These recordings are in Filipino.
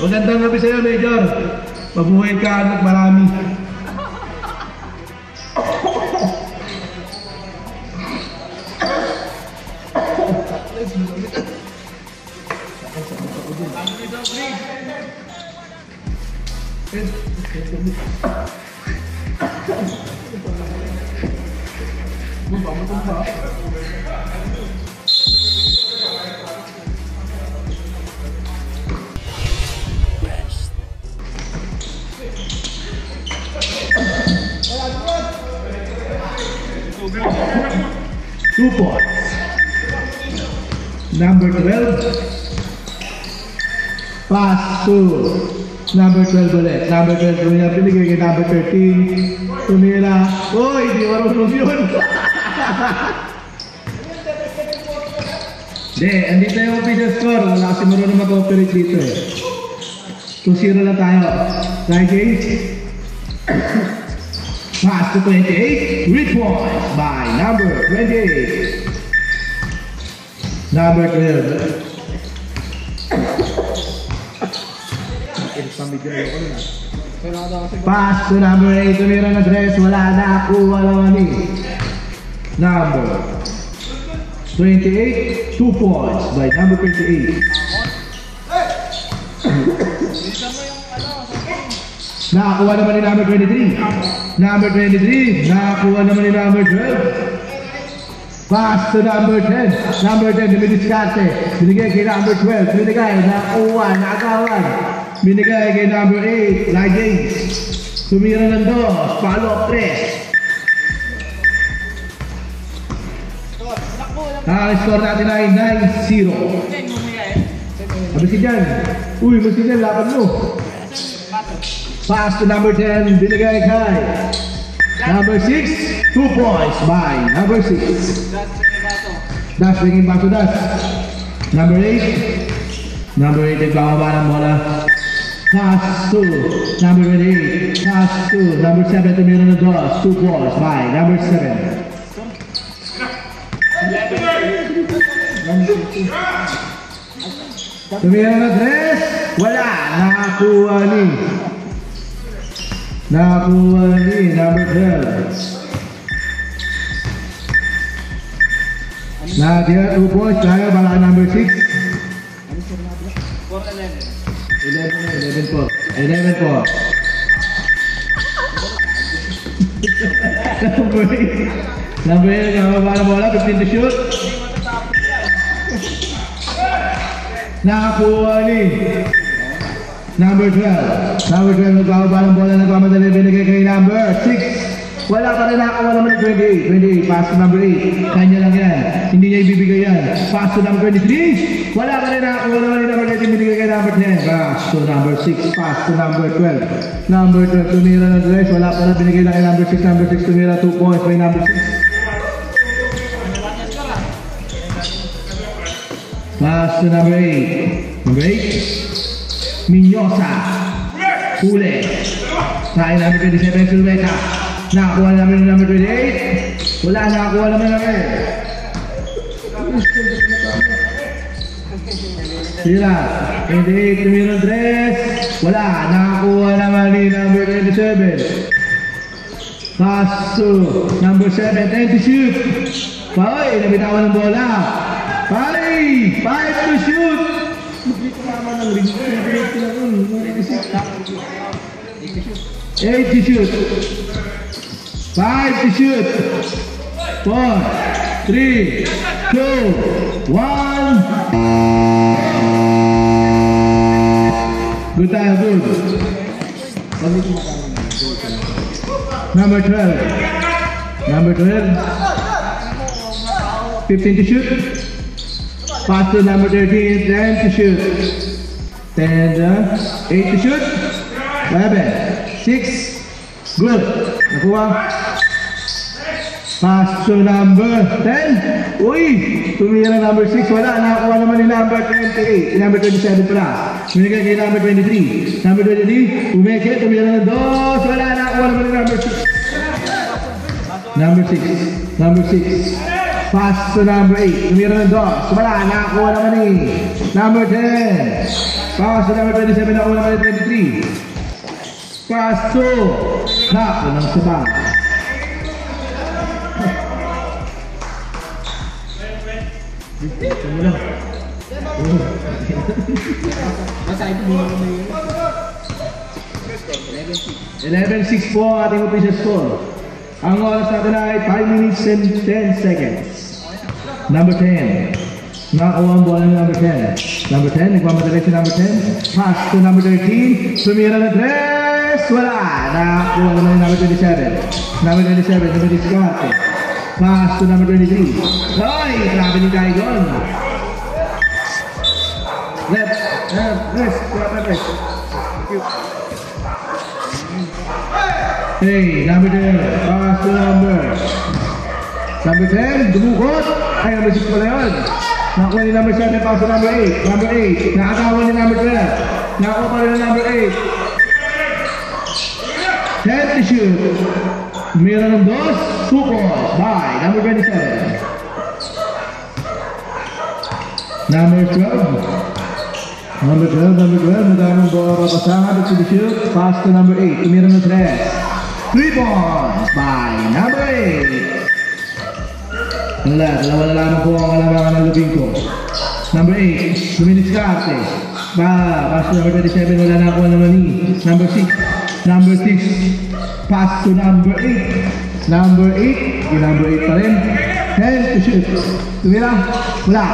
Magandang gabi sa'yo, Major. Mabuhay ka at marami. Two points. Number 12. Pass to number 12 ulit. Number 12 tumira, pinigay kay number 13. Tumira. Uy, di marunong yun. Hindi, andito yung official score. Wala kasi marunong mag-operate dito eh. 2-0 lang tayo. Try James. Pass to 28. 3 points by number 28. Number 12. Pass to number 8. Tumira na dress. Wala na. Kuha naman eh. Number 28. 2 points by number 28. Nakakuha naman ni number 23. Number 23. Nakakuha naman ni number 12. Pass to number 10. Number 10, dumidiskarte. Binigay kay number 12. Binigay, nakakuha, nakakawan. Binigay kay number 8, James. Tumira ng 2. Follow up 3. Ang score natin ay 9-0. Abis dyan. Uy, mas dyan, laban mo. Pass to number 10, binigay kay number 6, 2 points by number 6. Dash, bringing back to Dash. Number 8. Number 8, nagbababa ng bola. Pass to number 8. Pass to number 7, tumira ng draws. 2 points by number 7. Tumira ng dress. Wala, nakakuha ni. Nakakuha ni number 12. Nadia 2 points tayo para number 6. 11 po. 11 po. Number 8, nakababa na bola, 15 to shoot. Nakakuha ni number 12. Number 12, nagbababa ng bola, nagmamadali, binigay kay number 6. Wala pa rin, nakakuha naman ng 28. 28, pass to number 8. Kanya lang yan. Hindi niya ibibigay yan. Pass to number 23. Wala pa rin, nakakuha naman ni number 13. Binigay kay number 10. Pass to number 6. Pass to number 12. Number 12, tumira ng dress. Wala pa rin, binigay lang kay number 6. Number 6, tumira 2 points by number 6. Pass to number 8. Number 8. Minyosa. Huli. Tayo number 27, Sulweta. Nakakuha namin ng number 28. Wala, nakakuha naman namin. Sila. 28, tumira ng dress. Wala, nakakuha naman ni number 27. Pass to number 7, 10 to shoot. Pay, nabitawan ng bola. Pay, 5 to shoot. Dito naman ng ring. 8 to shoot. 5 to shoot. 4, 3, 2, 1. Good tayo, good. Number 12. Number 12. 15 to shoot. Pass to number 13. 10 to shoot. 10, 8 to shoot. 11, 6. Good. Nakuha. Pass to number 10. Uy! Tumira number 6. Wala. Nakakuha naman ni number 28. Number 27 pala. Binigay kay number 23. Number 23. Umeke. Tumira ng 2. Wala. Nakakuha naman ni number 6. Number 6. Number 6. Pass to number 8. Tumira ng dos. Wala. Nakakuha naman eh. Number 10. Pass to number 27. Nakuha naman yung 23. Pass to. Unang sabang. Ito mo lang. 11-6 po ang ating official score. Ang oras natin ay 5 minutes and 10 seconds. Number 10. Nakakuha ang bola ng number 10. Number 10, nagmamadali si number 10. Pass to number 13. Sumira na 3. Wala. Nakakuha naman yung number 27. Number 27, number 24. Pass to number 23. Ay, grabe ni Daigon. Left. Hey, number 10. Pass to number 10. Dumukot. Ay, number 6 pala yun. Nakakuha ni number 7. Pass to number 8. Number 8. Nakatawa ni number 12. Nakakuha pa rin ng number 8. 10 to shoot. Meron ng dos. 2 points by number 27. Number 12. Number 12. Madaming bola papasangan. To the shoot. Pass to number 8. Meron ng 3. 3 points by number 8. Dalawa na lamang po ang kalamangan ng lubing ko. Number 8, Duminiscarte. Pass to number 27, wala na ako naman ni. Number 6, pass to number 8. Number 8, yung number 8 pa rin. 10 to shoot. Tumira, wala.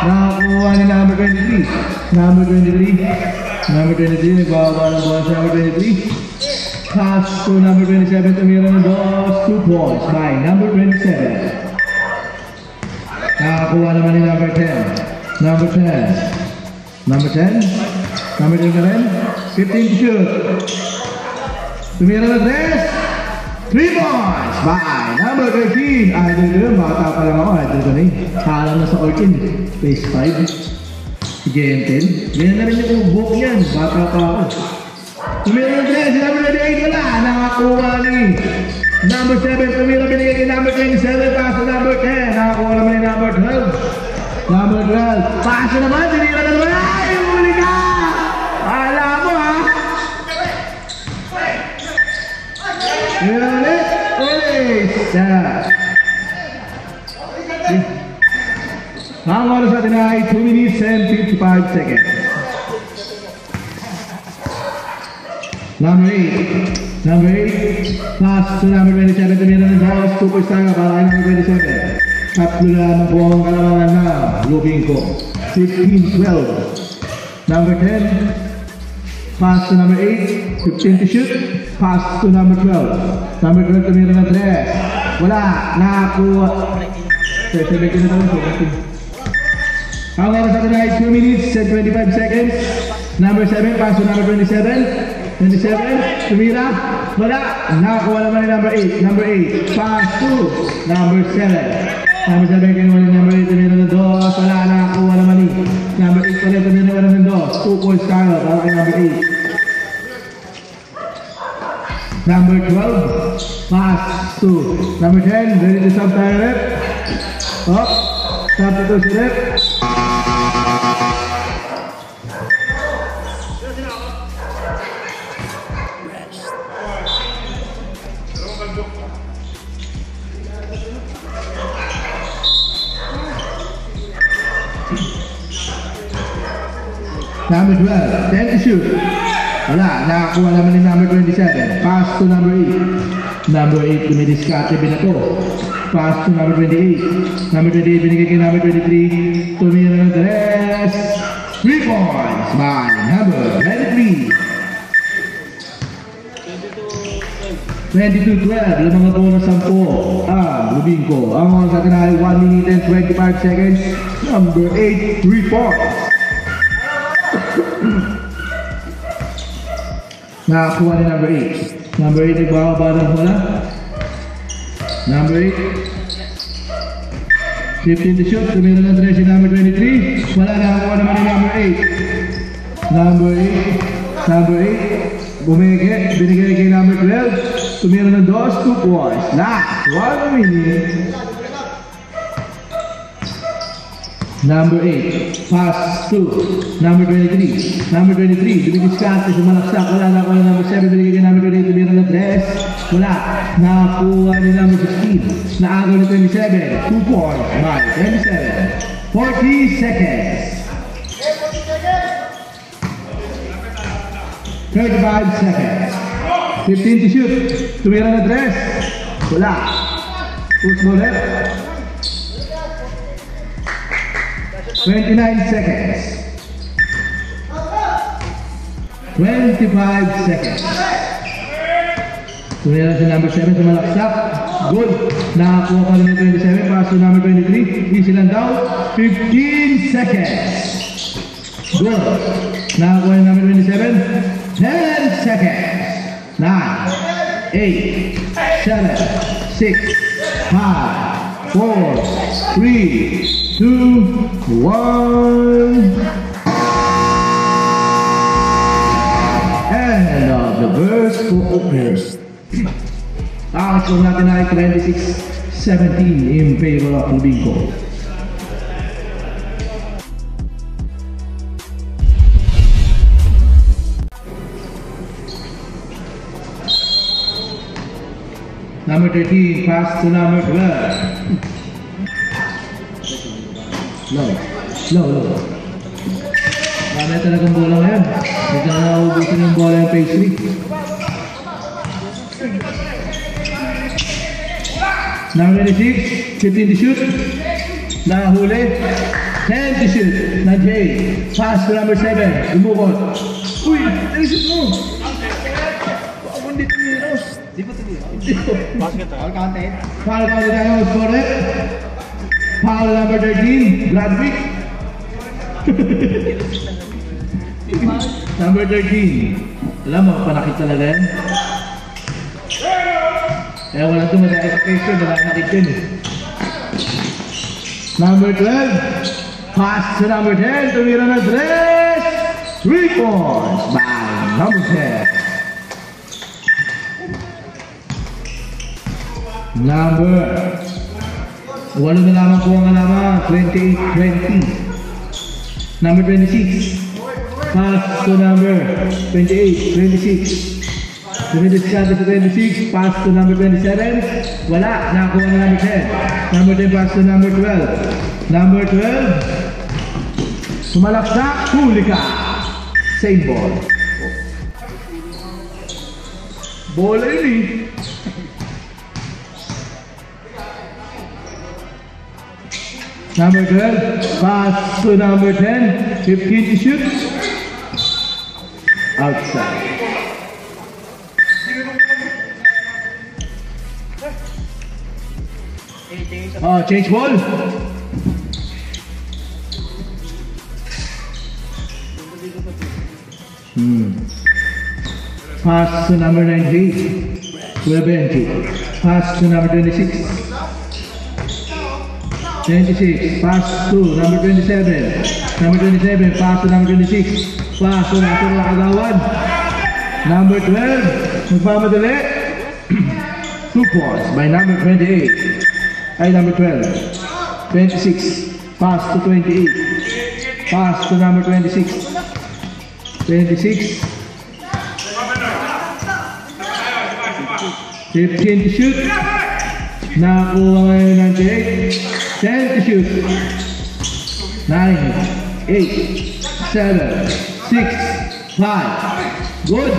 Nakakuha ni number 23. Number 23, nagbababa ng bola sa number 23. Pass to number 27, tumira ng dos. 2 points by number 27. Nakakuha naman ni number 10. Number 10 ka rin. 15 to shoot. Tumira ng 3 points by number 13. Idol ko yun, bata pa lang ako. Idol ko na yun. Alam na sa 14. Phase 5. Si Gentle. Ganyan na rin yung book yan. Bata pa ako. Tumira ng 3, si number 28 wala. Nakakuha ni number 7, tumira binigay kay number 27, pass to number 10. Nakakuha naman ni number 12. Number 12, pass naman, tinira na naman. Ay, huli ka! Alam mo ha? Tinira ulit. Ang oras natin ay 2 minutes and 55 seconds. Number 8, pass to number 27, tumira ng dos, 2 points tayo para kay number 27. Tatlo na naman po ang kalamangan na lubing ko. 15-12. Number 10, pass to number 8, 15 to shoot, pass to number 12. Number 12, tumira ng 3. Wala, nakakuha. 17 na tayo, 17. Ang oras natin ay 2 minutes and 25 seconds. Number 7, pass to number 27. 27, tumira, wala, nakakuha naman ni number 8. Number 8, pass to number 7. Number 7, kinuha ni number 8, tumira ng dos, wala, nakakuha naman ni number 8 pa rin, tumira ng dos. 2 points tayo, para kay number 8. Number 12, pass to number 10, ready to sub tayo rep. Oh, sub to si rep. Number 12, 10 to shoot. Wala, nakakuha naman ni number 27. Pass to number 8. Number 8, dumidiskarte binato. Pass to number 28. Number 28, binigay kay number 23. Tumira ng 3 points by number 23. 22-12, lamang na po na 10. Lubing ko. Ang oras natin ay 1 minute and 25 seconds. Number 8, 3 points. Nakakuha ni number 8. Number 8, nagbababa ng bola. Number 8. 15 to shoot. Tumira ng 3 si number 23. Wala, nakakuha naman ni number 8. Number 8. Bumigay. Binigay kay number 12. Tumira ng dos. 2 points. Last 1 minute Number 8, pass to number 23. Number 23, dumidiskarte, sumalaksak. Wala na ako yung number 7, binigay kay number 28, tumira ng dress. Wala. Nakakuha ni number 16. Naagaw ni 27. 2 points by 27. 40 seconds. 35 seconds. 15 to shoot. Tumira ng dress. Wala. Push mo ulit. 29 seconds. 25 seconds. Tumira si number 7, sumalaksak. Good. Nakakuha ka rin ng 27. Pass to number 23. Easy lang daw. 15 seconds. Good. Nakakuha ng number 27. 10 seconds. 9, 8, 7, 6, 5, 4, 3, 2, 1. End of the verse for openers. Ang score natin ay 26-17 in favor of Lubinco. Number 13, pass to number 12. Low. Marami talagang bola ngayon. Hindi na naubusin yung bola yung phase 3. Number 26, 15 to shoot. Nahuli. 10 to shoot. Na Jay. Pass to number 7. Lumukot. Uy! Naisip mo! Pakabundit mo yun. Di ba ito? Basket tayo. Foul counted tayo. Score it. Foul number 13. Bradwick. Number 13. Alam mo, panakit talaga yan. Kaya wala ito mada-expectation. Wala nakit yun eh. Number 12. Pass to number 10. Tumira na dress. 3 points by number 10. Number, walo na lamang po ang alaman, 28-20. Number 26, pass to number 28, 26. Dumidiskarte sa 26, pass to number 27. Wala, nakakuha na number 10. Number 10, pass to number 12. Number 12, sumalaksak, huli ka. Same ball. Bola yun eh. Number 12, pass to number 10, 15 to shoot. Outside. Oh, change ball. Pass to number 19, 20. Pass to number 26. 26, pass to number 27. Number 27, pass to number 26. Pass to number Nakagawan. Number 12, magmamadali. 2 points by number 28. Ay, number 12. 26, pass to 28. Pass to number 26. 26. 15 to shoot. Nakakuha ngayon ng 8. 10 to shoot. 9, 8, 7, 6, 5. Good.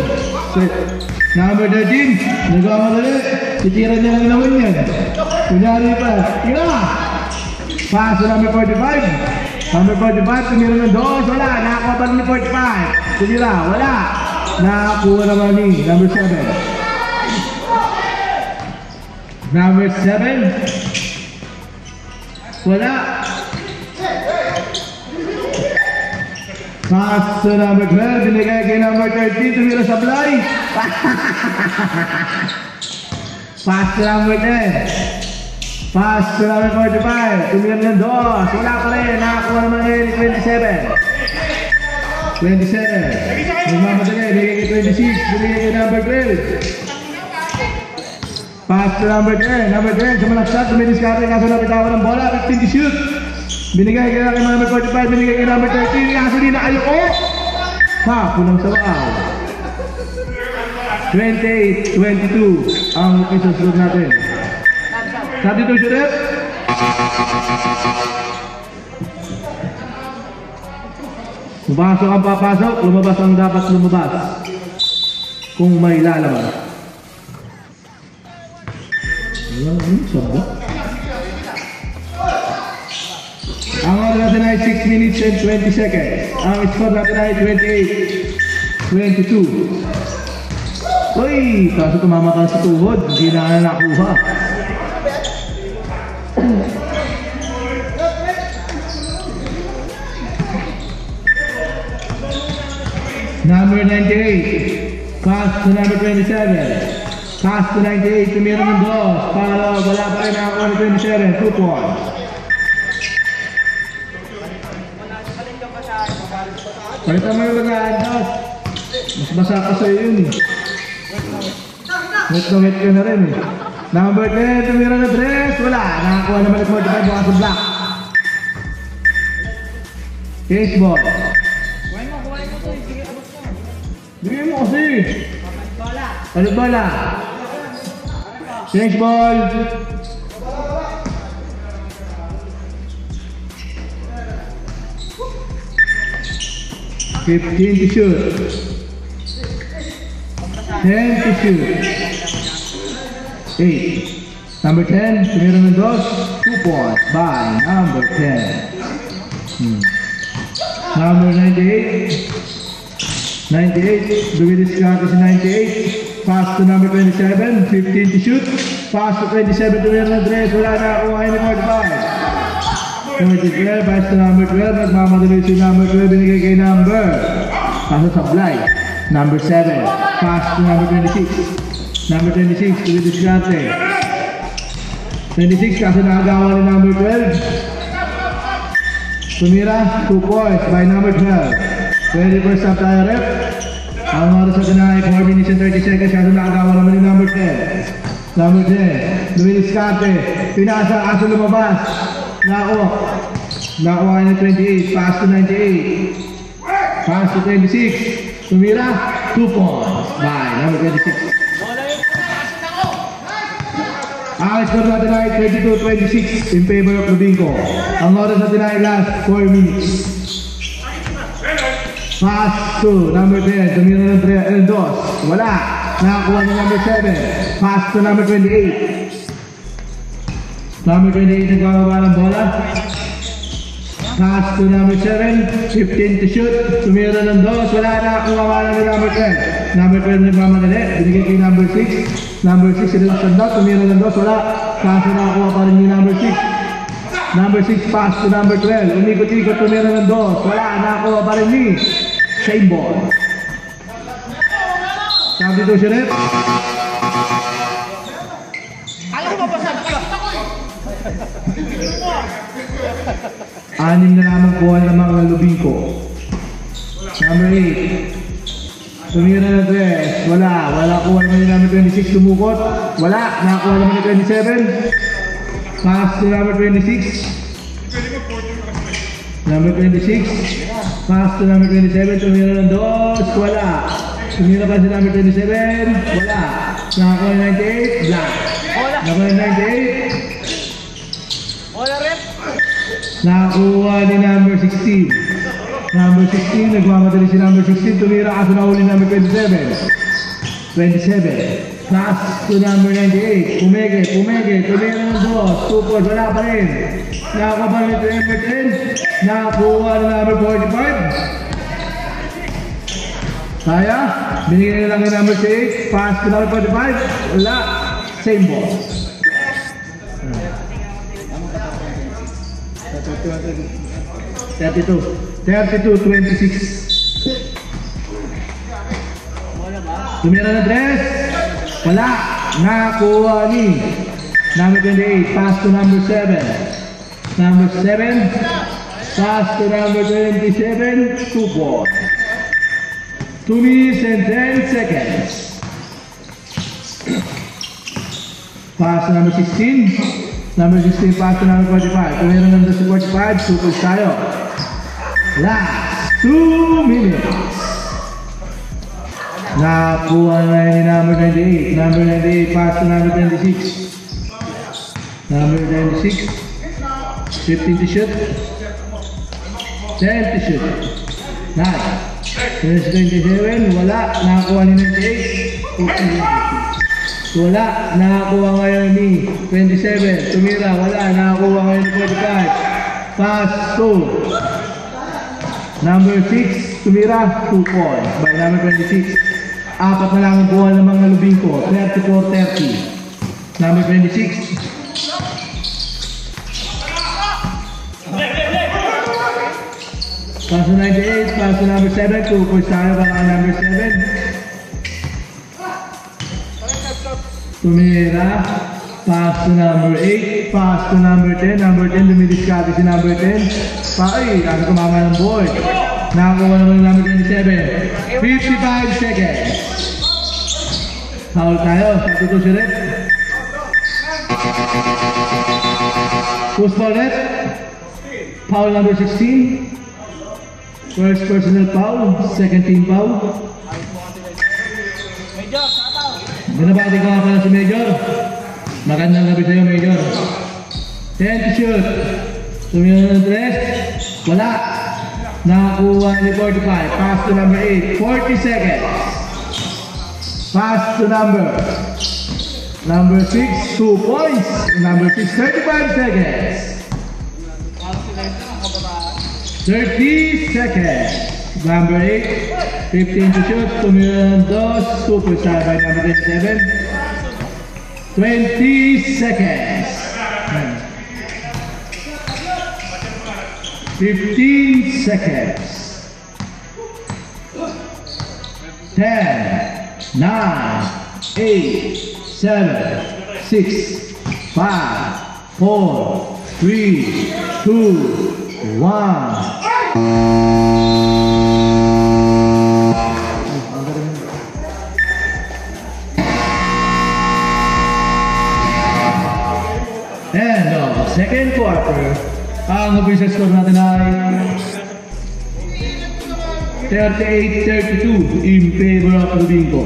Number 13. Nagmamadali. Titira niya lang naman yan. Kunyari pa. Tira. Pass to number 45. Number 45. Tumira ng 2. Wala. Nakakuha pa ni 45. Tumira. Wala. Nakakuha naman ni number 7. Number 7. Wala. Pass to number 12. Binigay kay number 13. Tumira sa fly. Pass to number 10. Pass to number 45. Tumira ng 2. Wala pa rin. Nakakuha naman kay 27. 27. Nagmamadali. Binigay kay 26. Binigay kay number 12. Pass to number 10. Number 10, sumalaksak, dumidiskarte, kaso napitawan ng bola, 15 to shoot. Binigay kay number 45, binigay kay number 13. Gasolina kayo ko. Ha, pulang sa waaw. 28-22 ang isusunod natin. Substitution rep. Pumasok ang papasok, lumabas ang dapat lumabas. Kung may lalabas. Sabda. Ang oras natin ay 6 minutes and 20 seconds. Ang score natin ay 28-22. Uy, kaso tumama ka sa tuhod, hindi na nakuha. Number 98, pass to number 27. Pass to 98, tumira ng dos. Para wala pa rin ako ng 27, 2 points. Palitan mo yung bagaan, dos. Mas basa ka sa'yo yun eh. Wet ka na rin eh. Number 10, tumira ng dress. Wala, nakakuha naman ito 45 bukas sa block. Baseball. Bigay mo kasi. Palit bola. Change ball. $15 to shoot. 10 to shoot. 8. Number 10, tumira ng dos. 2 points by number 10. Number 98. 98, Luis Carlos 98, pass to number 27, 15 to shoot, pass to 27 to Real Madrid, wala na kuha ni 45. 12, pass to number 12, nagmamadali si number 12, binigay kay number, pass to supply, number 7, pass to number 26, Luis Carlos, 26, kasi nakagawa ni number 12, tumira, 2 points by number 12. 21st stop tayo rep. Ang oras sa tinay 4 minutes and 30 seconds kasi nakagawa naman ni number 10. Number 10, Luis Carte. Pinasa, aso lumabas. Nakuha ni 28, pass to 98. Pass to 26. Tumira, 2 points by number 26. Ang score natin ay 22-26 in favor of Lubinco. Ang oras natin ay last 4 minutes. Pass to number 10, tumira ng 2, wala, nakakuha ng number 7, pass to number 28. Number 28 nagkakaba ng bola, pass to number 7, 15 to shoot, tumira ng 2, wala, nakakuha ng number 10. Number 12 nagmamadali, binigay kay number 6, number 6 sinasanda, tumira ng 2, wala, kaso nakakuha pa rin yung number 6. Number 6 pass to number 12, umikot-ikot, tumira ng 2, wala, nakakuha pa rin ni same ball. Substitution rep. Alam mo ba Anim na lamang kuha ng mga Lubinco. Number 8. Tumira ng 3. Wala kuha naman yung number 26. Tumukot. Wala. Nakakuha naman yung 27. Pass to number 26. Number 26. Pass to number 27, tumira ng 2, wala. Tumira pa si number 27, wala. Nakakuha ng 98, black. Nakakuha ng 98. Wala rin. Nakakuha ni number 16. Number 16, nagmamadali si number 16, tumira kaso nahuli number 27. 27. Pass to number 98, pumege, tumira ng 2, 2 points, wala pa rin. Nakakuha pa rin ito number 10. Nakakuha na number 45. Kaya, binigyan nila lang yung number 6. Pass to number 45. Wala. Same ball. 32-26. Tumira na dress. Wala. Nakakuha ni number 28. Pass to number 7. Number 7. Pass to number 27, 2 balls. 2 minutes and 10 seconds. Pass to number 16. Number 16, pass to number 45. Tumira ng 45, super tayo. Last 2 minutes. Nakuha na ni number 98. Number 98, pass to number 26. Number 96. 15 to shoot. 10 to shoot. 9. Finish 27, wala. Nakakuha ni 98. Wala. Nakakuha ngayon ni 27. Tumira, wala. Nakakuha ngayon ni 45. Pass to number 6. Tumira, 2 points. By number 26. Apat na lang ang buwan ng mga lubing ko. 34-30. Number 26. Pass to 98, pass to number 7, 2 points tayo para number 7. Tumira, pass to number 8, pass to number 10, number 10, lumidiskarte si number 10. Ay, kasi kumama ng board. Nakakuha naman ng number 27. 55 seconds. Foul tayo, sabi ko si Red. Push ball net. Foul number 16. First personal foul, second team foul. Major, sataw. Binabati ko nga pala si Major. Magandang gabi sa'yo, Major. 10 to shoot. Tumira ng dress. Wala. Nakakuha ni 45. Pass to number 8. 40 seconds. Pass to number 6. 2 points. Number 6, 35 seconds. 30 seconds. Number 8, 15 to shoot. Tumira ng dos. Superstar by number 27. 20 seconds. 15 seconds. 10, 9, 8, 7, 6, 5, 4, 3, 2, 1. And second quarter, ang official score natin ay 38-32 in favor of Rubinco.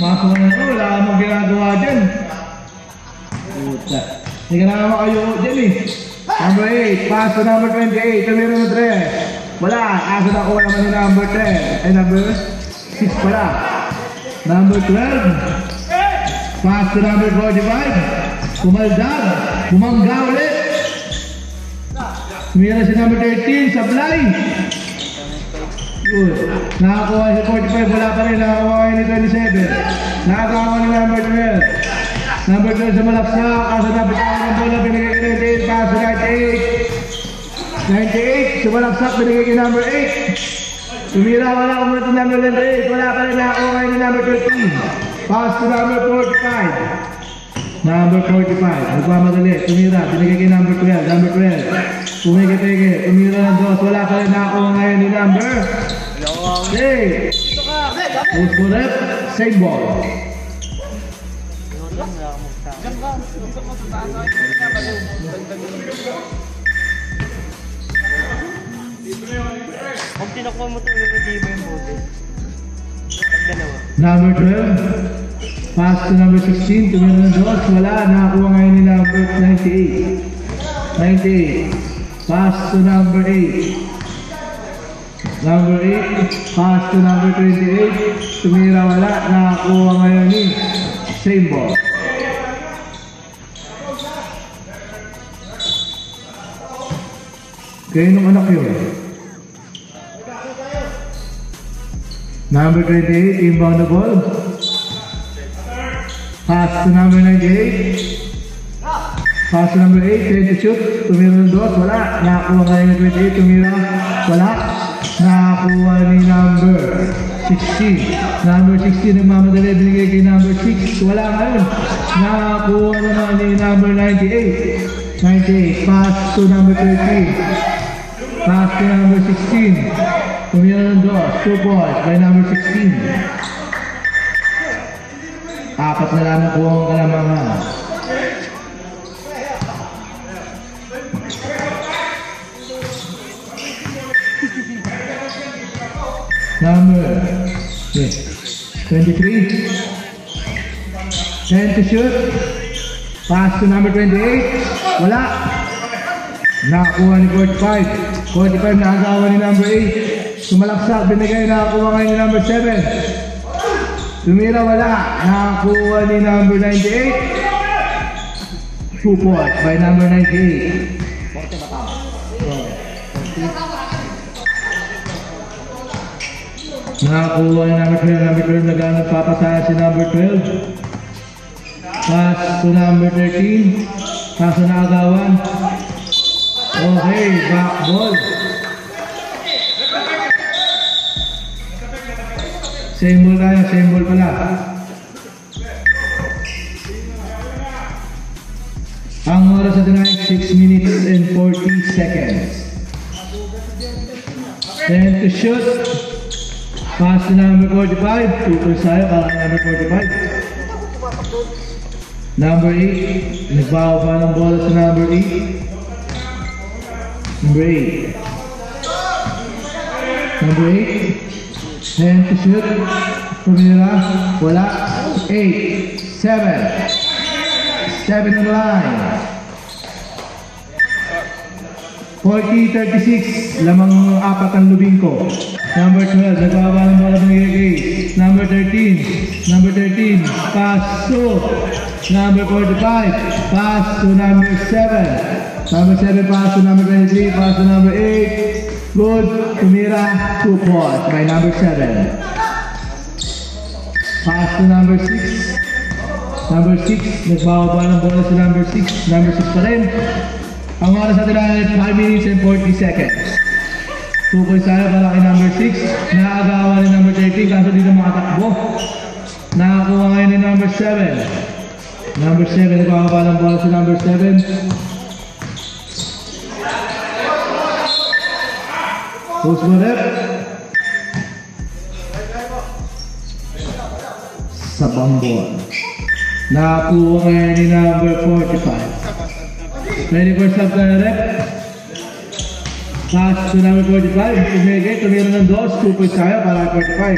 Pumasok na naman, wala namang ginagawa dyan. Puta. Hindi ka naman makayo dyan eh. Number 8, pass to number 28, tumira ng 3. Wala, kaso nakuha naman ni number 10. Ay, number 6 pala. Number 12, pass to number 45. Pumaldag, bumangga ulit. Tumira si number 13, sablay. Good. Nakakuha si 45, wala pa rin. Nakakuha ni 27. Nakakuha ni number 12. Number 12 sa malaksak. Kaso dapat ako ng bola, binigay kay 98. Pass to 98. 98 sa malaksak, binigay kay number 8. Tumira, wala ko muna ito number 98. Wala pa rin. Nakakuha ni number 13. Pass to number 45. Number 45. Nagmamadali. Tumira, binigay kay number 12. Number 12. Pumigit-igit. Tumira ng dos. Wala pa rin. Nakakuha ngayon ni number 8. Push ball left. Save ball. Kung tinakuha mo ito, hindi mo yung bote. Pag-dalawa. Number 12. Pass to number 16. Tumira ng dos. Wala. Nakakuha ngayon ni number 98. 98. Pass to number 8. Number 8. Pass to number 28. Tumira, wala. Nakakuha ngayon ni same ball. Kaya nung anak yun. Number 28, inbound the ball. Pass to number 98. Pass to number 8, ready to shoot. Tumira ng dos, wala. Nakakuha ngayon ng 28, tumira, wala. Nakakuha ni number 16. Number 16 nagmamadali, binigay kay number 6. Wala ngayon. Nakakuha naman ni number 98. 98. Pass to number 13. Pass to number 16. Tumira ng dos. 2 points by number 16. Apat na lang nakuha ang kalamangan. Number 23. 10 to shoot. Pass to number 28. Wala. Nakakuha ni 45. 45 nakagawa ni number 8. Sumalaksak. Binigay. Nakakuha ngayon ni number 7. Tumira. Wala. Nakakuha ni number 98. 2 points by number 98. Nakakuha ni number 12. Number 12 nagpapasaya si number 12. Pass to number 13. Pass na nakagawan. Okay, back ball. Same ball tayo, same ball pala. Ang oras sa tonight, 6 minutes and 40 seconds. 10 to shoot. Pass to number 45. Tutol tayo para number 45. Number 8. Nagbawa pa ng bola sa number 8. Number 8. Number 8. 10 to shoot. Tumira. Wala. 8. 7. 7 on the line. 40-36. Lamang apat ang lubing ko. Number 12. Nagbawa ng bola ng Igay. Number 13. Number 13. Pass to number 45. Pass to number 7. Number 7 pass to number 23. Pass to number 8. Good. Tumira. 2 points by number 7. Pass to number 6. Number 6. Nagbawa pa ng bola sa number 6. Number 6 pa rin. Ang oras natin ay 5 minutes and 40 seconds. 2 points tayo para kay number 6. Nakagawa ni number 13 kaso dito makatakbo. Nakakuha ngayon ni number 7. Number 7, nagkakaba ng bola sa number 7. Post mo rep. Sa bambol. Nakakuha ngayon ni number 45. Ready for sub na rep. Pass to number 45. Tumigay, tumira ng dos. 2 points tayo para 45.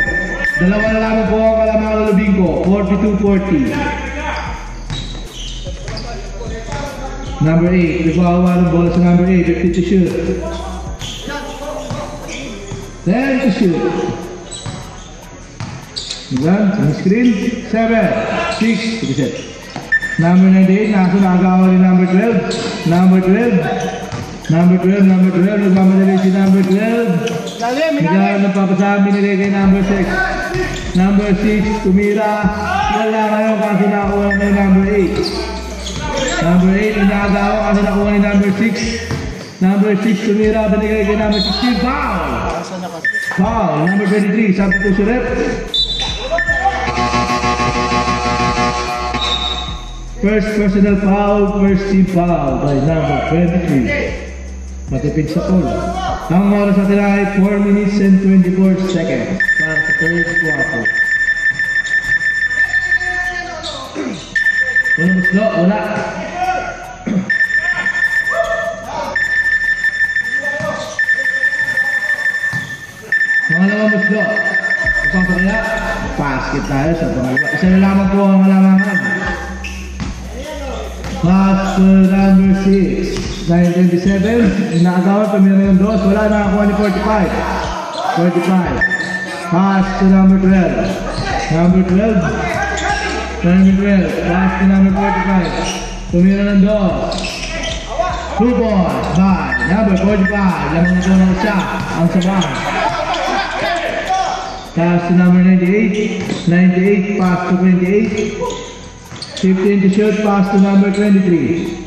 Dalawa na lamang po ang kalamang lubing ko. 42-40. Number 8, nagbawa ng bola sa number 8, 50 to shoot. 10 to shoot. Again, on the screen, 7, 6, to the set. Number 98, nakagawa ni number 12. Number 12, nagmamadali si number 12. Nagkaroon ng papasahan, binigay kay number 6. Number 6, tumira. Wala ngayon kasi nakakuha ng number 8. Number 8, inagawa kasi nakuha ni number 6. Number 6, tumira, binigay kay number 16. Foul! Foul, number 23, substitution rep. First personal foul, first team foul by number 23. Matipid sa pool. Ang oras natin ay 4 minutes and 24 seconds para sa third quarter. Wala muslo, wala. Pangalawang muslo. Isang pa kaya? Basket tayo sa pangalawa. Isa na lamang po ang malamangan. Pass to number 6. 927. Inaagawan, pamira yung dos. Wala, nakakuha ni 45. 45. Pass to number 12. Number 12. Number 12. Pass to number 45. Tumira ng dos. 2 balls by number 45. Lamang ito na siya. Ang sabang. Pass to number 98. 98. Pass to 28. 15 to shoot, pass to number 23.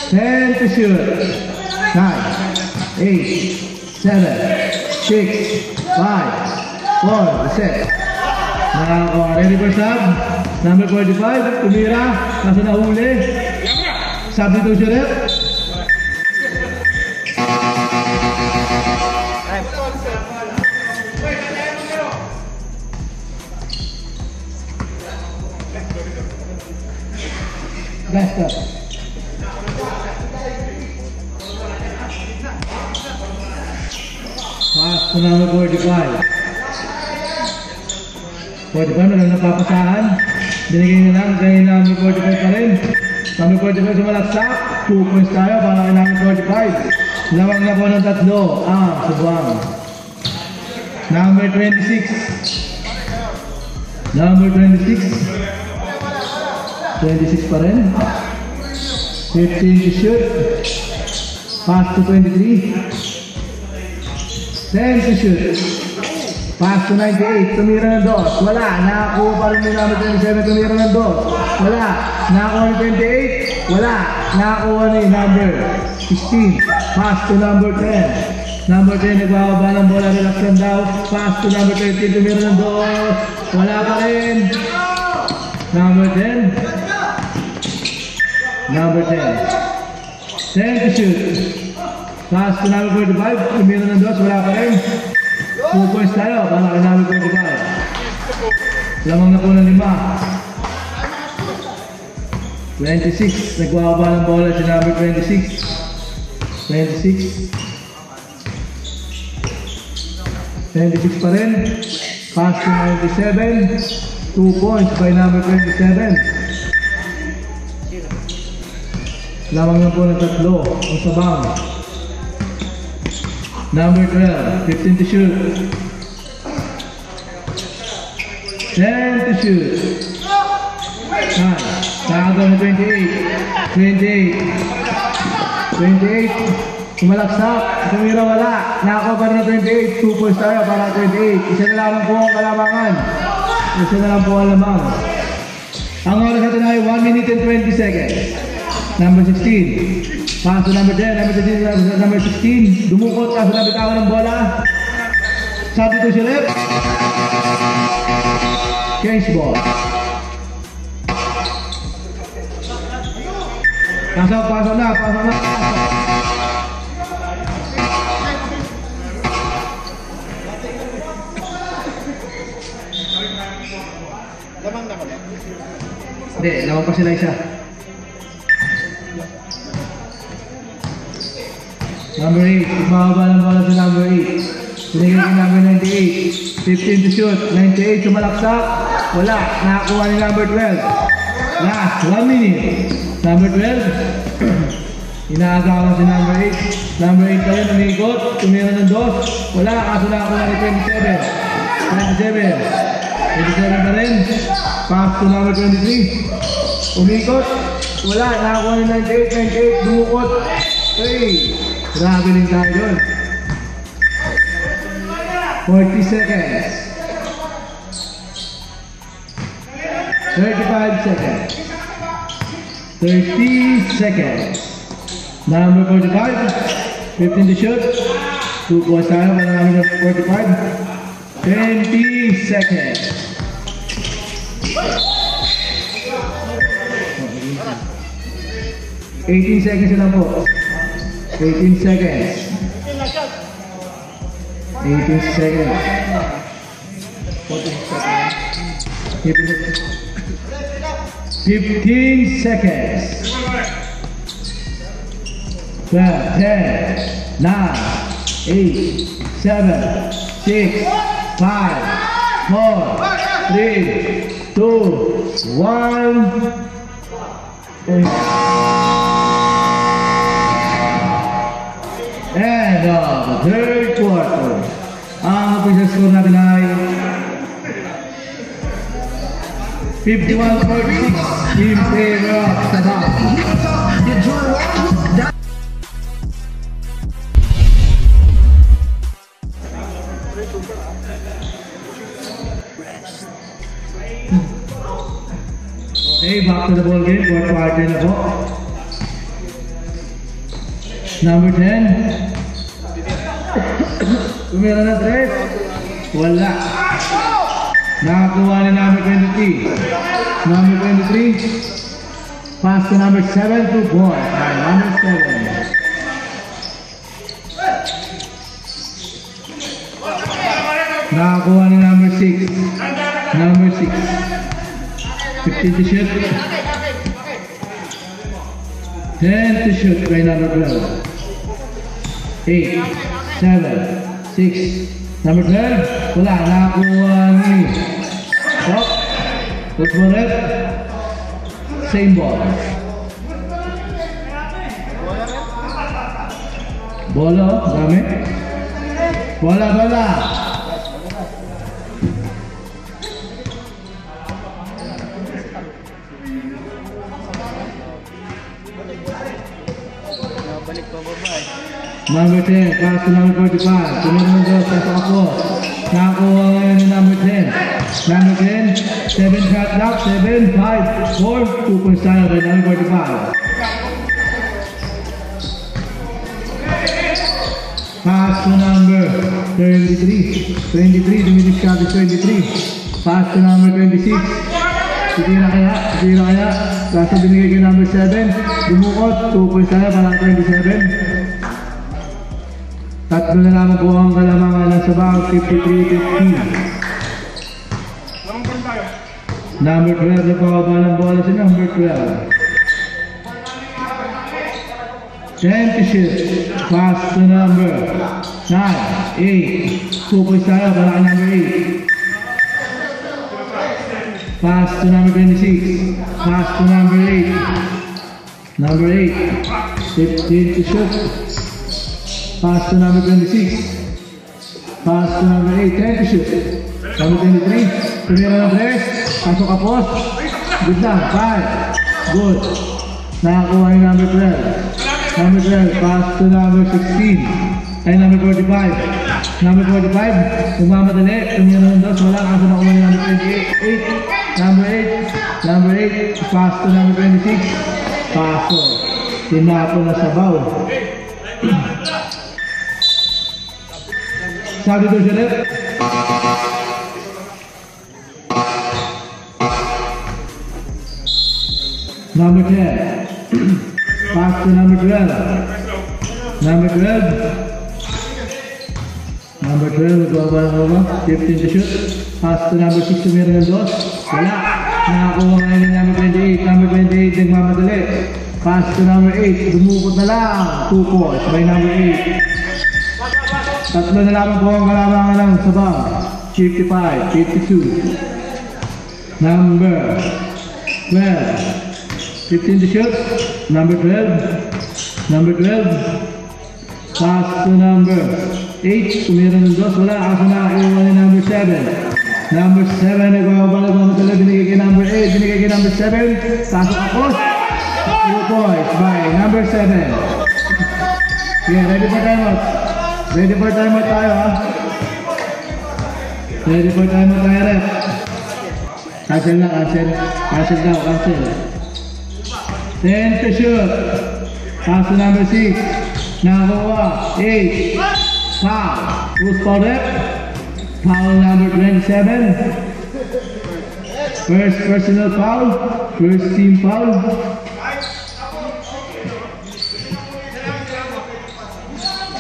10 to shoot. 9, 8, 7, 6, 6, 5, 4, reset. Ready for sub? Number 45, tumira, nasa nahuli. Substitution rep. Last up. Pass to number 45. 45 na lang napapasahan. Binigay na lang kay number 45 pa rin. Number 45 sumalaksak. 2 points tayo para kay number 45. Lamang na po ng tatlo. Subwang. Number 26. Number 26. 26 pa rin. 15 to shoot. Pass to 23. 10 to shoot. Pass to 98. Tumira ng dos. Wala. Nakakuha pa rin yung number 27. Tumira ng dos. Wala. Nakakuha ni 28. Wala. Nakakuha ni number 16. Pass to number 10. Number 10. Nagbababa ng bola. Relax lang daw. Pass to number 13. Tumira ng dos. Wala pa rin. Number 10. Number 10. 10 to shoot. Pass to number 45. Tumira ng dos. Wala pa rin. 2 points tayo para kay number 45. Lamang na po ng 5. 26. Nagwababa ng bola si number 26. 26. 26 pa rin. Pass to 97. 2 points by number 27. Lamang na po ng tatlo ang sabang. Number 12, 15 to shoot. 10 to shoot. Nakagaw na 28. 28. Sumalaksak. Tumira wala. Nakakuha pa rin na 28. 2 points tayo para 28. Isa na lamang po ang kalamangan. Isa na lang po ang lamang. Ang oras natin ay 1 minute and 20 seconds. Number 16. Pass to number 10, number 16. Dumukot ka sa nabitawan ng bola. Substitution rep. Change ball. Pasok na. Lamang na kami. Hindi, lamang pa sila isa. Number 8, umababa ng bola sa number 8. Pinigay kay number 98. 15 to shoot. 98 sumalaksak. Wala. Nakakuha ni number 12. Last, 1 minute. Number 12. Inaagawan si number 8. Number 8 pa rin, umikot. Tumira ng dos. Wala. Kaso nakakuha ni 27. 27 pa rin. Pass to number 23. Umikot. Wala. Nakakuha ni 98. Dumukot. 3. Grabe rin tayo doon. 40 seconds. 35 seconds. 30 seconds. Number 45. 15 to shoot. 2 points tayo para number 45. 20 seconds. 18 seconds na po. 18 seconds. 18 seconds. 15 seconds. 12, 10, 9, 8, 7, 6, 5, 4, 3, 2, 1. And the third quarter. Ang official score natin ay 51-46 in favor of Sabah. Okay, back to the ball game. Fourth quarter na po. Number 10. Tumira ng 3. Wala. Nakakuha ni number 23. Number 23. Pass to number 7 to boy. By number 7. Nakakuha ni number 6. Number 6. 15 to shoot. 10 to shoot by number 12. 8, 7, 6. Number 12. Wala. Nakakuha ni Top. What's for it? Same ball. Bola. Dami. Bola. Balik pa baba eh. Number 10, pass to number 45. Tumunod doon sa ako. Nakakuha ngayon ni number 10. Number 10, 7 shot clock, 7, 5, 4, 2 points tayo by number 45. Pass to number 33. 23, diminish shot is 23. Pass to number 26. Titira kaya. Kaso binigay kay number 7. Dumukot, 2 points tayo para 27. Tatlo na lamang po ang kalamangan ng Sabang, 53-50. Number 12 na pababa ng bola si number 12. 10 to shoot. Pass to number 9, 8. 2 points tayo para kay number 8. Pass to number 26. Pass to number 8. Number 8. 15 to shoot. Pass to number 26. Pass to number 8. 10 to shoot. Number 23. Tumira ng 3. Pasok ka post. Good lang. 5. Good. Nakakuha yung number 12. Number 12. Pass to number 16. Ay, number 45. Number 45. Umamadali. Tumira ng 2. Wala. Kaso nakuha yung number 28. Number 8. Number 8. Pass to number 26. Paso. Tinapo na sabaw. Sabi doon siya rin. Number 10. Pass to number 12. Number 12. Number 12. Baba. 15 to shoot. Pass to number 6. Tumira ng 2. Wala. Nakakuha ngayon ng number 28. Number 28. Nagmamadali. Pass to number 8. Dumukot na lang. 2 points by number 8. Tatlo na lamang po ang kalamangan ng Sabang. 55, 52. Number 12. 15 to shoot. Number 12. Number 12. Pass to number 8. Tumira ng 2. Wala. Kaso nakakuha ni number 7. Number 7. Nagbabalag naman talaga. Binigay kay number 8. Binigay kay number 7. Pasok ako. 2 points by number 7. Yeah, ready for timeout. Ready for timeout tayo, ha? Ready for timeout tayo, ref. Cancel na, cancel. Cancel daw, cancel. 10 to shoot. Pass to number 6. Nakakuha. 8. Foul. Who's foul, ref? Foul number 27. First personal foul. First team foul.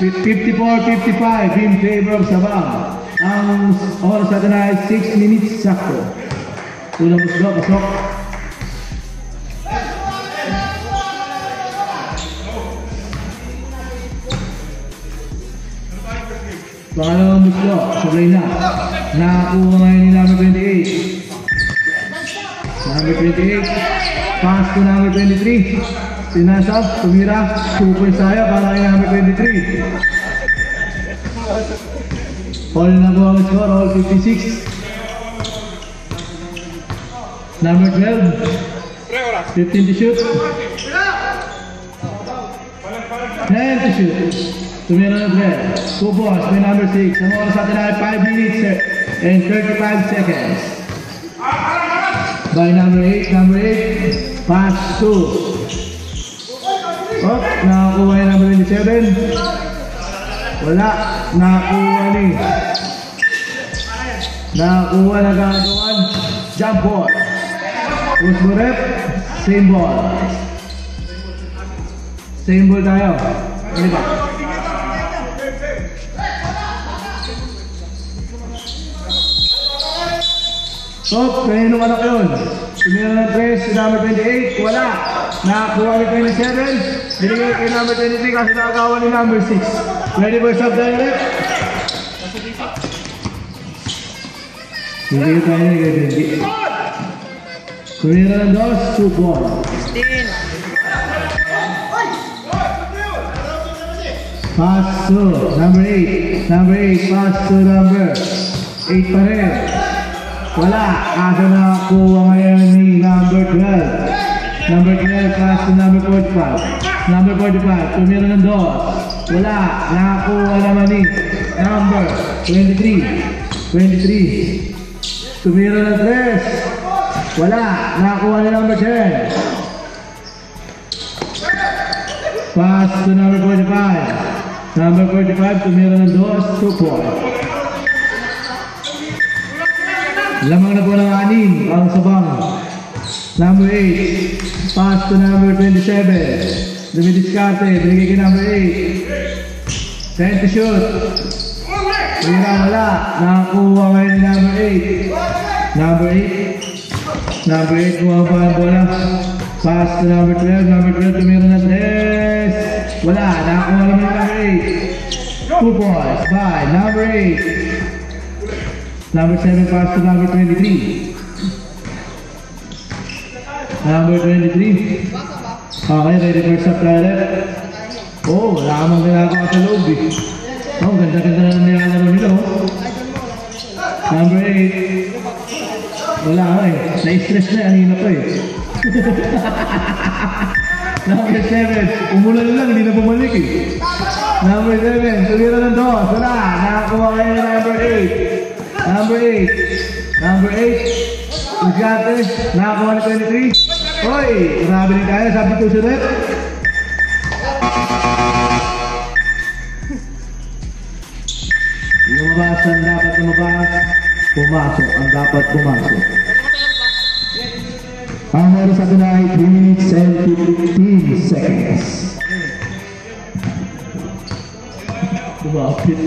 54-55 in favor of Sabang. Ang oras natin ay 6 minutes sakto. Unang muslo, pasok. Pangalawang muslo, sabay na. Nakakuha ngayon ni number 28. Number 28. Pass to number 23. Sinasab, tumira, 2 points tayo para kay number 23. All na po ang score, all 56. Number 12. 15 to shoot. 10 to shoot. Tumira na 12. 2 balls by number 6. Ang oras natin ay 5 minutes and 35 seconds. By number 8. Number 8. Pass 2. Oh, nakakuha yung number 27. Wala. Nakuha ni. Nakuha na gagawin. Jump ball. Push mo rep. Same ball. Same ball tayo. Ano ba? Stop. Kanino anak yun? Tumira ng 3 si number 28. Wala. Nakakuha ni 27. Binigay kay number 23 kasi nakagawa ni number 6. Ready for stop direct? Hindi tayo na gagawin. Tumira ng 2. Two ball. 16. Pass to number 8. Number 8. Pass to number 8 pa rin. Wala. Kaso nakakuha ngayon ni number 12. Number 12 pass to number 45. Number 45. Tumira ng 2. Wala. Nakakuha naman ni number 23. 23. Tumira ng 3. Wala. Nakakuha ni number 10. Pass to number 45. Number 45. Tumira ng 2. 2 point. Lamang na po ng 6 ang sabang. Number 8. Pass to number 27. Dumidiskarte. Binigay kay number 8. Send to shoot. Tumira wala. Nakakuha ngayon ni number 8. Number 8. Number 8. Kuha pa ang bola. Pass to number 12. Number 12. Tumira ng 3. Wala. Nakakuha naman ni number 8. 2 points by number 8. Number 7 pass to number 23. Number 23. Okay, ready for stop direct. Oh, wala kamang ginagawa sa loob eh. Oh, ganda-ganda na nilalaro nila oh. Number 8. Wala ka eh. Na-stress na, anina pa eh. Number 7. Umulan lang, hindi na bumalik eh. Number 7. Tumira ng 2. Wala. Nakakuha kayo ng number 8. Number 8. Number 8. Magkate. Nakakuha ni 23. Hoy! Grabe rin tayo. Sabi ko si Rep. Lumabas ang dapat lumabas. Pumasok ang dapat pumasok. Ang oras sa tunay 3 minutes and 15 seconds. Lumapit.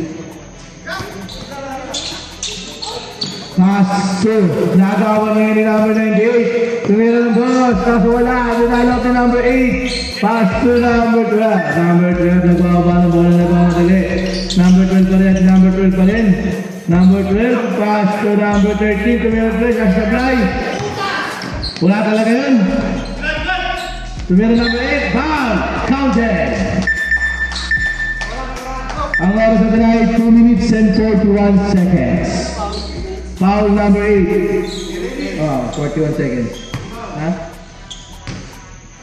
Pass to. Nagawa niya ni number 98. Tumira ng 2. Kaso wala. Dinalaw ni number 8. Pass to number 12. Number 12. Nagwawaba ng bola. Nagwawadali. Number 12 pa rin. Number 12 pa rin. Number 12. Pass to number 13. Tumira ng 3. Kasablay. Wala talaga yun. Tumira number 8. Foul. Counted. Ang oras na tonight 2 minutes and 41 seconds. Foul number 8. Oh, 41 seconds. Huh?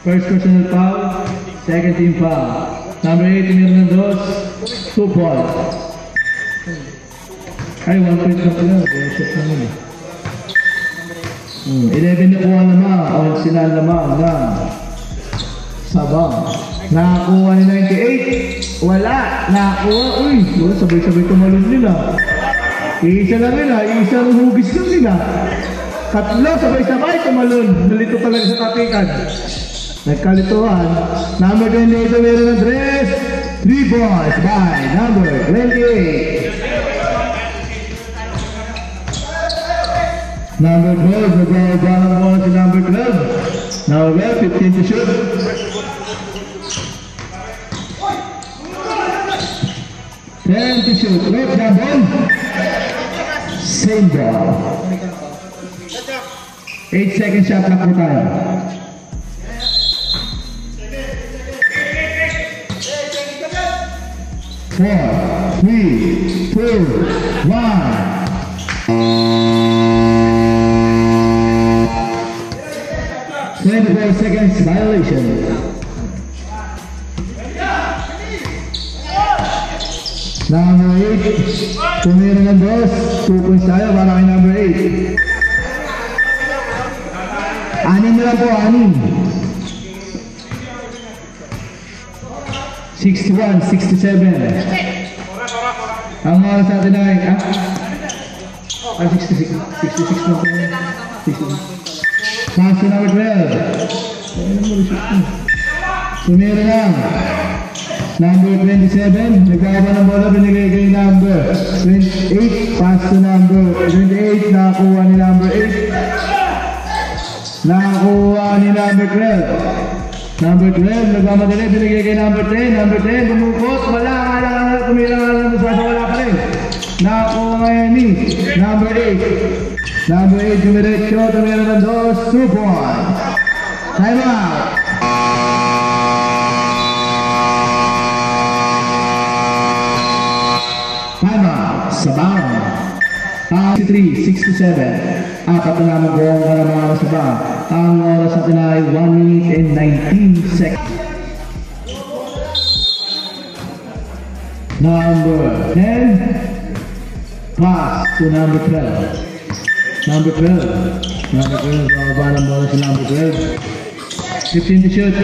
First personal foul, second team foul. Number 8, tumira ng 2. 2 points. Ay, 1 point na pala. One shot naman eh. 11 na kuha naman. 11 na naman ng Sabang. Nakakuha ni 98. Wala. Nakakuha. Uy, sabay-sabay tumalon nila. Isa lang nila, isang hugis lang nila. Tatlo, sabay-sabay tumalon. Nalito talaga sa tapikan. Nagkalituhan. Number 28, meron ng 3. 3 points by number 28. Number 12, nagbawa ng bola si number 12. Number 15 to shoot. Ten to shoot. Wait, double. Same ball. 8 second shot na po tayo. 4, 3, 2, 1. 24 seconds violation. Number 8, tumira ng 2 points tayo para kay number 8. 6 na lang po, 6. 61, 67. Ang oras natin ay 66 na po. 66. Pass to number 12. Tumira lang. Number 27. Nagkakaba ng bola, binigay kay number 28. Pass to number 28. Nakakuha ni number 8. Nakakuha ni number 12. Number 12. Nagmamadali, binigay kay number 10. Number 10. Bumukot. Wala. Tumira lang. Wala pa rin. Nakakuha ngayon ni number 8. Number 8, dumiretso, tumira ng 2 points. Time out. Time out. Sabang. 63, 67. Apat na naman buong ka ng mga sabang. Ang oras natin ay 1 minute and 19 seconds. Number 10. Pass to number 12. Number 12. Number 12. Bababa ng bola si number 12. 15 to shoot.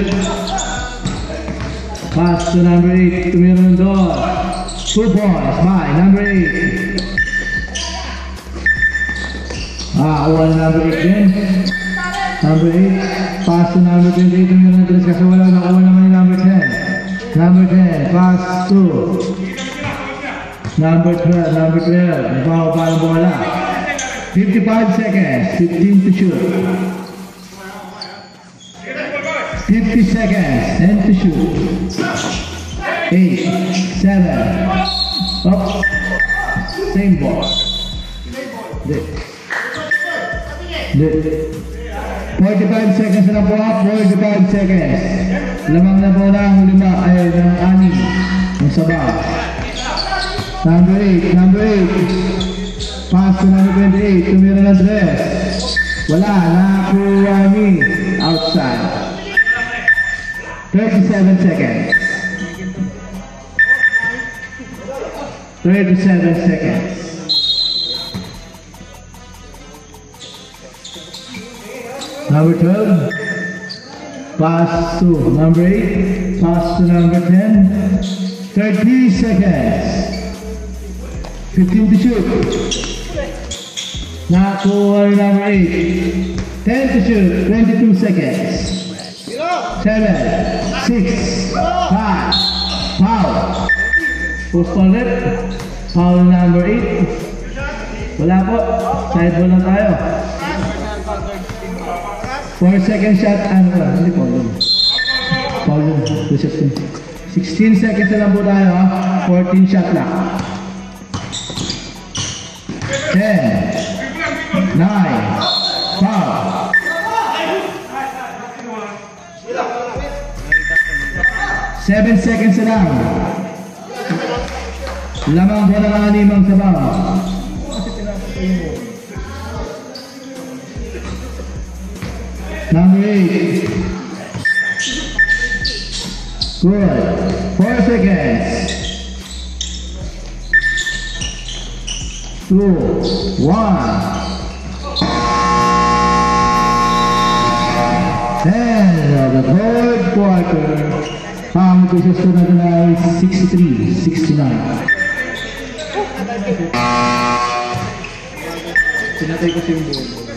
Pass to number 8. Tumira ng door. 2 points by number 8. Uwa na number 8 din. Number 8. Pass to number 28. Tumira ng 3 kasi wala na uwa naman ni number 10. Number 10. Pass to number 12. Number 12. Bababa ng bola. 55 seconds, 15 to shoot. 50 seconds, 10 to shoot. 8, 7, up, same ball. 45 seconds na po, 45 seconds. Lamang na bola ang 5 ay ng 6 ng sabaw. Number 8, number 8. Pass to number 28, tumira ng 3. Wala, nakakuha ni outside. 37 seconds. 37 seconds. Number 12. Pass to number 8. Pass to number 10. 30 seconds. 15 to shoot. Nakakuha ni number 8. 10 to shoot. 22 seconds. 7, 6, 5. Foul. Post ulit. Foul number 8. Wala po. Side ball lang tayo. 4 second shot. Hindi po. Foul. 16 seconds na lang po tayo. 14 shot lang. 10, 9, foul. 7 seconds na lang. Lamang po ng 6 sabaw. Number 8. Good. 4 seconds. 2, 1. And the third quarter, ang magkasusto natin ay 63-69. Pinatay ko si yung buo.